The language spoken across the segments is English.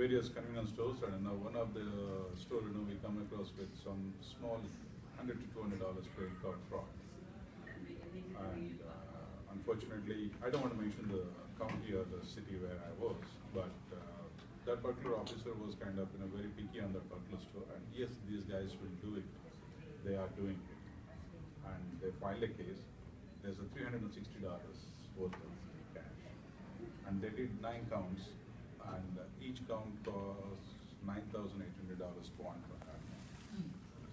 various convenience stores, and one of the store, we come across with some small $100 to $200 credit card fraud. And unfortunately, I don't want to mention the county or the city where I was, but that particular officer was kind of very picky on that particular store, and yes, these guys will do it. They are doing it, and they filed a case. There's a $360 worth of cash, and they did 9 counts, and each count costs $9,800 bond for that.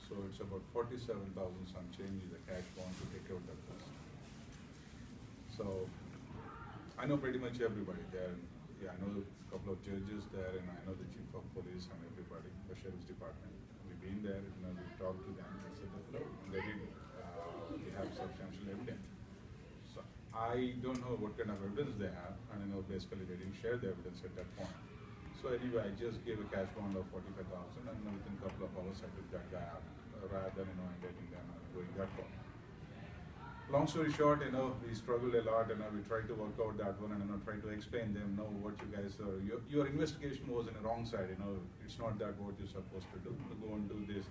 So it's about 47,000 some change is the cash bond to take out that person. So I know pretty much everybody there. Yeah, I know a couple of judges there, and I know the chief of police and everybody, the sheriff's department. We've been there, we talked to them. They said that no, they did. We have substantial evidence. So I don't know what kind of evidence they have, and basically they didn't share the evidence at that point. So anyway, I just gave a cash bond of 45,000, and within a couple of hours I took that guy out, rather than indicting them and going that far. Long story short, we struggled a lot, and we tried to work out that one, and try to explain them, what you guys are, your investigation was in the wrong side, it's not that what you're supposed to do, go and do this.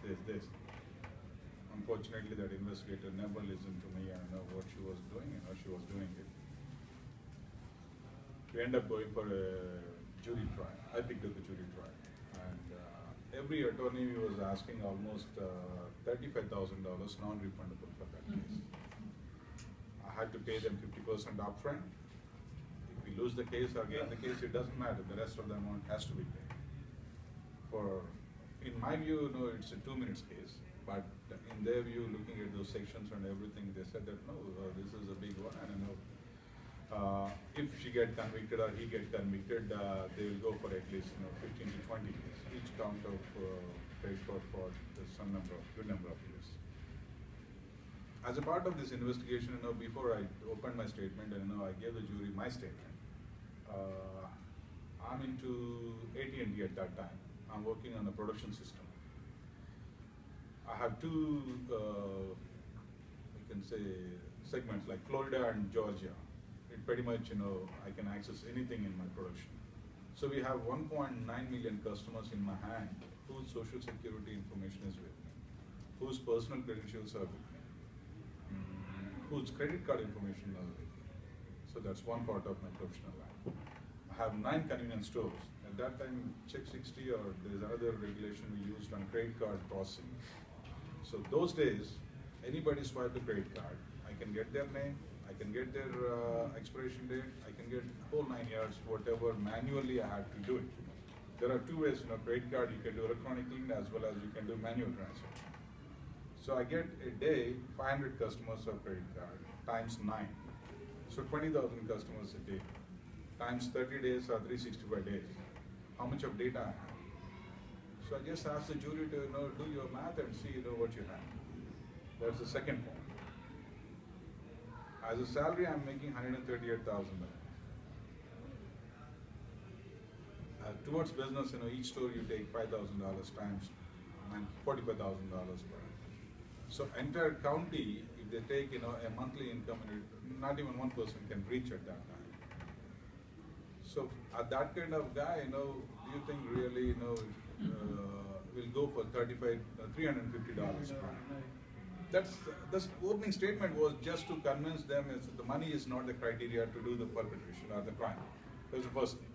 Unfortunately, that investigator never listened to me and what she was doing, she was doing it. We end up going for a jury trial. I picked up the jury trial, and every attorney was asking almost $35,000 non-refundable for that case. I had to pay them 50% upfront. If we lose the case or gain the case, it doesn't matter. The rest of the amount has to be paid. In my view, it's a 2 minutes case, but in their view, looking at those sections and everything, they said that no, this is a big one, and if she get convicted or he get convicted, they will go for at least 15 to 20 years. Each count of credit card fraud is some good number of years. As a part of this investigation, before I opened my statement, and I gave the jury my statement. I'm into AT&T at that time. I'm working on a production system. I have 2, we can say, segments like Florida and Georgia. It pretty much, I can access anything in my production. So we have 1.9 million customers in my hand whose social security information is with me, whose personal credentials are with me, whose credit card information are with me. So that's one part of my professional life. I have 9 convenience stores. At that time, Check 60 or there's another regulation we used on credit card processing. So those days, anybody swipe the credit card, I can get their name, I can get their expiration date, I can get whole 9 yards, whatever manually I had to do it. There are 2 ways, credit card you can do electronically as well as you can do manual transfer. So I get a day, 500 customers of credit card, times 9. So 20,000 customers a day, times 30 days or 365 days. How much of data I have? So I just ask the jury to do your math and see what you have. That's the second point. As a salary, I'm making $138,000. Towards business, each store you take $5,000 times $45,000 per annum. So entire county, if they take a monthly income, not even one person can reach at that time. So that kind of guy, do you think really will go for $350 per annum? That's opening statement was just to convince them that the money is not the criteria to do the perpetration or the crime. That's the first thing.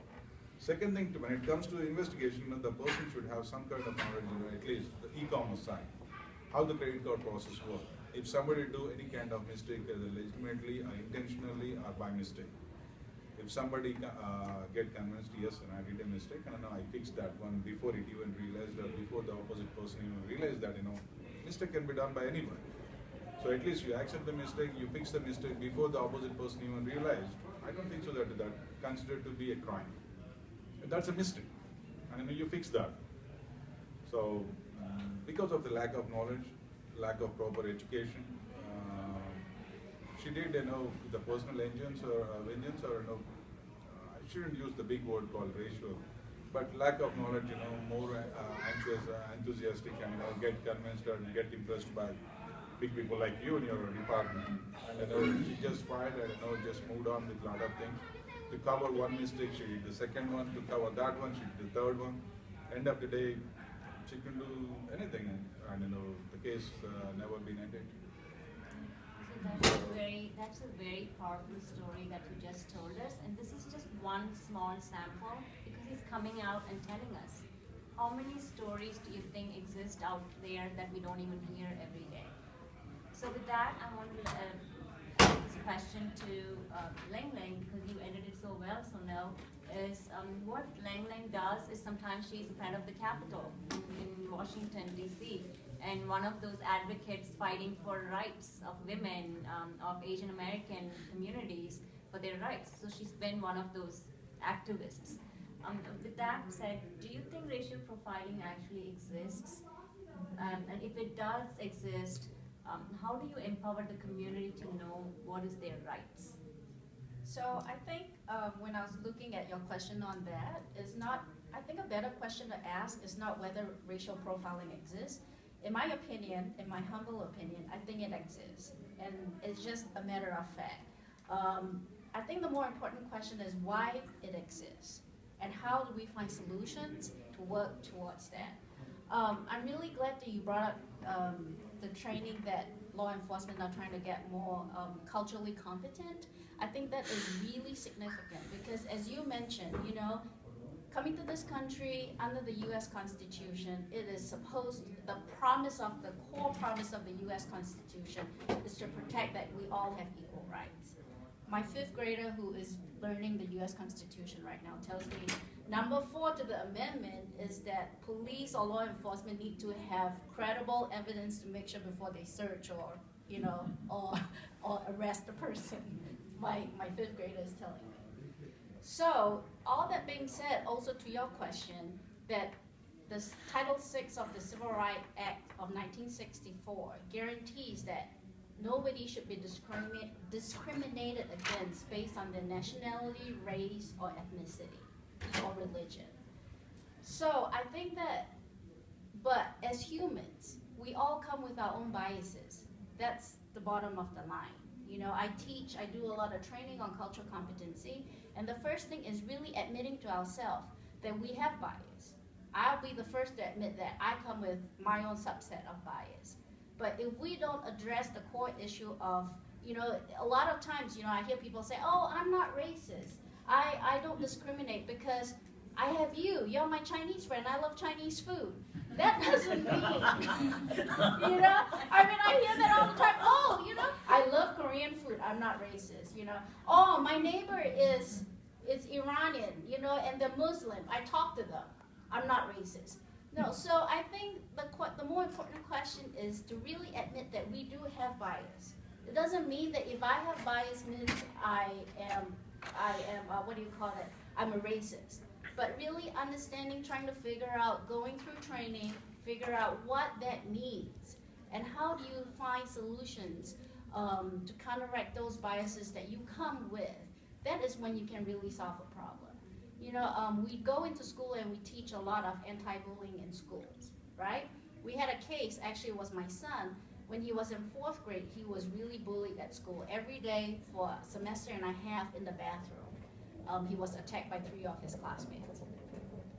Second thing, when it comes to the investigation, the person should have some kind of knowledge, at least the e-commerce side, how the credit card process works. If somebody do any kind of mistake, either legitimately or intentionally or by mistake. If somebody get convinced, yes, and I did a mistake, and I fixed that one before it even realized, or before the opposite person even realized that, mistake can be done by anybody. So at least you accept the mistake, you fix the mistake before the opposite person even realized. I don't think so that considered to be a crime. That's a mistake, and you fix that. So because of the lack of knowledge, lack of proper education, she did, the personal vengeance or I shouldn't use the big word called racial, but lack of knowledge, more anxious, enthusiastic, and get convinced and get impressed by big people like you in your department. And she just fired and just moved on with a lot of things. to cover one mistake, she did the second one. To cover that one, she did the third one. End of the day, she can do anything, and the case never been ended. So that's a very powerful story that you just told us, and this is just one small sample because he's coming out and telling us. How many stories do you think exist out there that we don't even hear every day? So with that, I want to ask this question to Leng because you edited so well, Sunil, is what Leng does is sometimes she's a friend of the Capitol in Washington, D.C., and one of those advocates fighting for rights of women, of Asian American communities for their rights. So she's been one of those activists. With that said, do you think racial profiling actually exists? And if it does exist, how do you empower the community to know what is their rights? So I think when I was looking at your question on that, I think a better question to ask is not whether racial profiling exists. In my opinion, in my humble opinion, I think it exists. And it's just a matter of fact. I think the more important question is why it exists. And how do we find solutions to work towards that? I'm really glad that you brought up the training that law enforcement are trying to get more culturally competent. I think that is really significant because as you mentioned, coming to this country under the U.S. Constitution, it is supposed, the core promise of the U.S. Constitution is to protect that we all have equal rights. My fifth grader who is learning the U.S. Constitution right now tells me number 4 to the amendment is that police or law enforcement need to have credible evidence to make sure before they search or arrest a person. My fifth grader is telling me. So all that being said, also to your question, that the Title VI of the Civil Rights Act of 1964 guarantees that nobody should be discriminated against based on their nationality, race, or ethnicity, or religion. So I think that, but as humans, we all come with our own biases. That's the bottom of the line. I do a lot of training on cultural competency, and the first thing is really admitting to ourselves that we have bias. I'll be the first to admit that I come with my own subset of bias. But if we don't address the core issue of, a lot of times, I hear people say, oh, I'm not racist. I don't discriminate because I have you. You're my Chinese friend. I love Chinese food. That doesn't mean, I hear that all the time. Oh, I love Korean food. I'm not racist, Oh, my neighbor is Iranian, and they're Muslim. I talk to them. I'm not racist. No, so I think the more important question is to really admit that we do have bias. It doesn't mean that if I have bias means I am I'm a racist. But really understanding, trying to figure out, going through training, figure out what that means, and how do you find solutions to counteract those biases that you come with. That is when you can really solve a problem. We go into school and we teach a lot of anti-bullying in schools, right? We had a case, actually it was my son, when he was in 4th grade, he was really bullied at school. Every day for a semester and a half in the bathroom, he was attacked by 3 of his classmates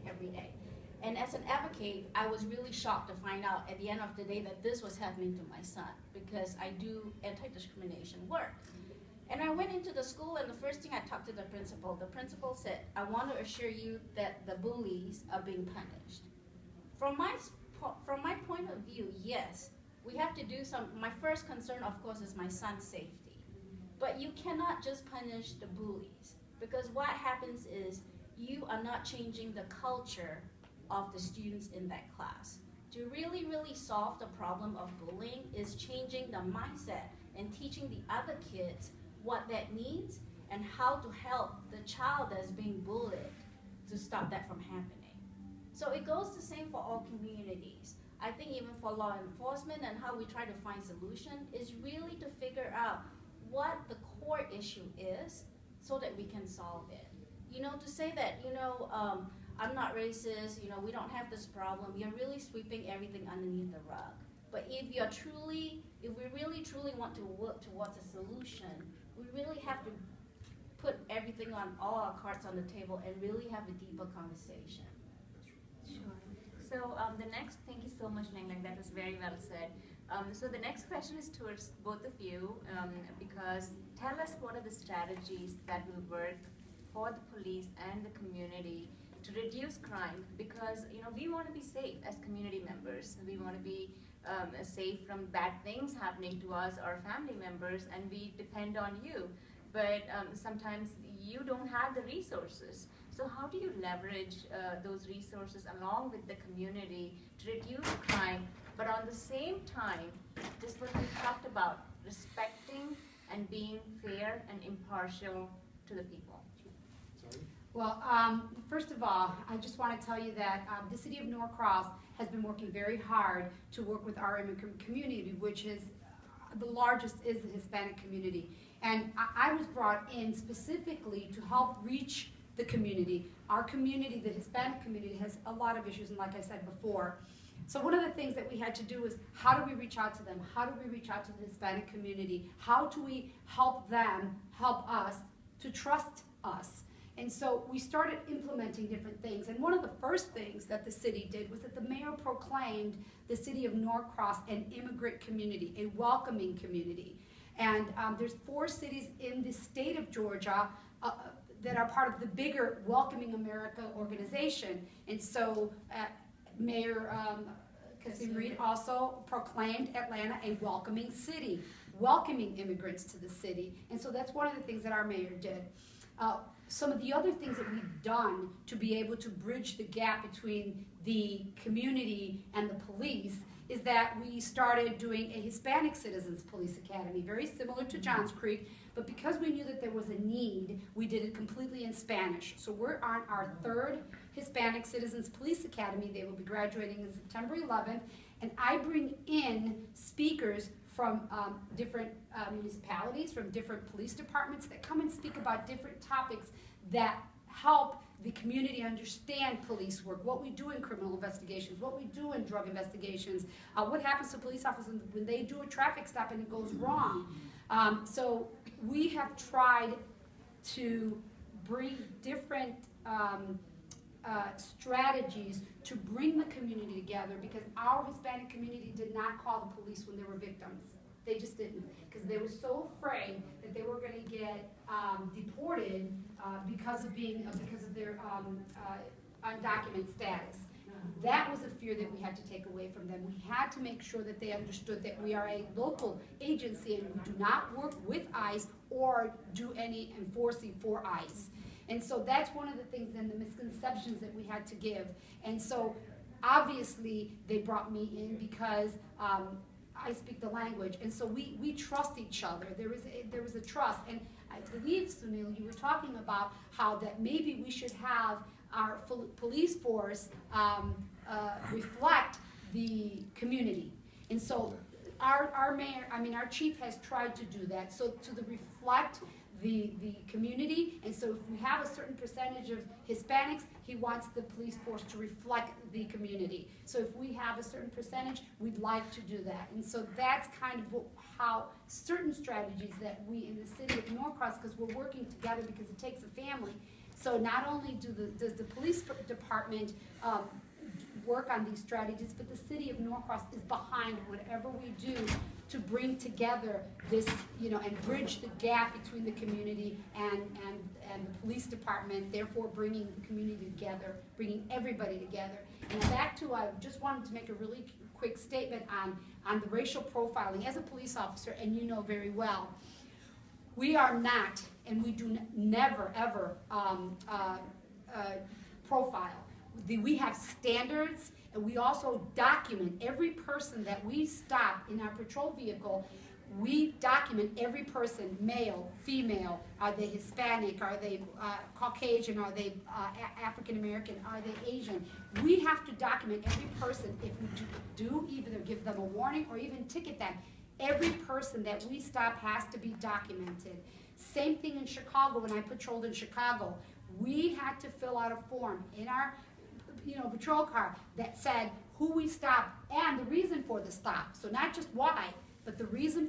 every day. And as an advocate, I was really shocked to find out at the end of the day that this was happening to my son because I do anti-discrimination work. And I went into the school and the first thing I talked to the principal said, I want to assure you that the bullies are being punished. From my point of view, yes, we have to do my first concern of course is my son's safety. But you cannot just punish the bullies because what happens is you are not changing the culture of the students in that class. To really, really solve the problem of bullying is changing the mindset and teaching the other kids what that means and how to help the child that's being bullied to stop that from happening. So it goes the same for all communities. I think even for law enforcement and how we try to find solution is really to figure out what the core issue is so that we can solve it. To say that, I'm not racist, we don't have this problem, you're really sweeping everything underneath the rug. But if we really truly want to work towards a solution, we really have to put everything on all our cards on the table and really have a deeper conversation. Sure. So the next, thank you so much, Leng. That was very well said. So the next question is towards both of you, because tell us what are the strategies that will work for the police and the community to reduce crime, because we want to be safe as community members. We want to be safe from bad things happening to us or family members, and we depend on you. But sometimes you don't have the resources. So how do you leverage those resources along with the community to reduce crime, but on the same time, just what we talked about, respecting and being fair and impartial to the people? Well, first of all, I just want to tell you that the city of Norcross has been working very hard to work with our immigrant community, which is the largest is the Hispanic community. And I was brought in specifically to help reach the community. Our community, the Hispanic community, has a lot of issues, and like I said before. So one of the things that we had to do is, how do we reach out to them? How do we reach out to the Hispanic community? How do we help them help us to trust us? And so we started implementing different things. And one of the first things that the city did was that the mayor proclaimed the city of Norcross an immigrant community, a welcoming community. And there's 4 cities in the state of Georgia that are part of the bigger Welcoming America organization. And so Mayor Kasim Reed also proclaimed Atlanta a welcoming city, welcoming immigrants to the city. And so that's one of the things that our mayor did. Some of the other things that we've done to be able to bridge the gap between the community and the police is that we started doing a Hispanic Citizens Police Academy, very similar to Johns Creek, but because we knew that there was a need, we did it completely in Spanish. So we're on our 3rd Hispanic Citizens Police Academy. They will be graduating on September 11th, and I bring in speakers from different municipalities, from different police departments that come and speak about different topics that help the community understand police work, what we do in criminal investigations, what we do in drug investigations, what happens to police officers when they do a traffic stop and it goes wrong. So we have tried to bring different strategies to bring the community together, because our Hispanic community did not call the police when there were victims. They just didn't, because they were so afraid that they were going to get deported because of their undocumented status. That was a fear that we had to take away from them. We had to make sure that they understood that we are a local agency and we do not work with ICE or do any enforcing for ICE. And so that's one of the things, and the misconceptions that we had to give. And so obviously they brought me in because I speak the language, and so we trust each other. There was a trust, and I believe, Sunil, you were talking about how that maybe we should have our police force reflect the community. And so our mayor, our chief has tried to do that, so to reflect the community. And so if we have a certain percentage of Hispanics, he wants the police force to reflect the community. So if we have a certain percentage, we'd like to do that. And so that's kind of how certain strategies that we in the city of Norcross, because we're working together because it takes a family. So not only does the police department work on these strategies, but the city of Norcross is behind whatever we do to bring together this, and bridge the gap between the community and the police department, therefore bringing the community together, bringing everybody together. And back to, I just wanted to make a really quick statement on the racial profiling. As a police officer, and you know very well, we are not, and we do never, ever profile. We have standards, and we also document every person that we stop in our patrol vehicle. We document every person, male, female, are they Hispanic, are they Caucasian, are they African American, are they Asian. We have to document every person. If we do either give them a warning or even ticket them, every person that we stop has to be documented. Same thing in Chicago. When I patrolled in Chicago, we had to fill out a form in our patrol car that said who we stopped and the reason for the stop. So not just why, but the reason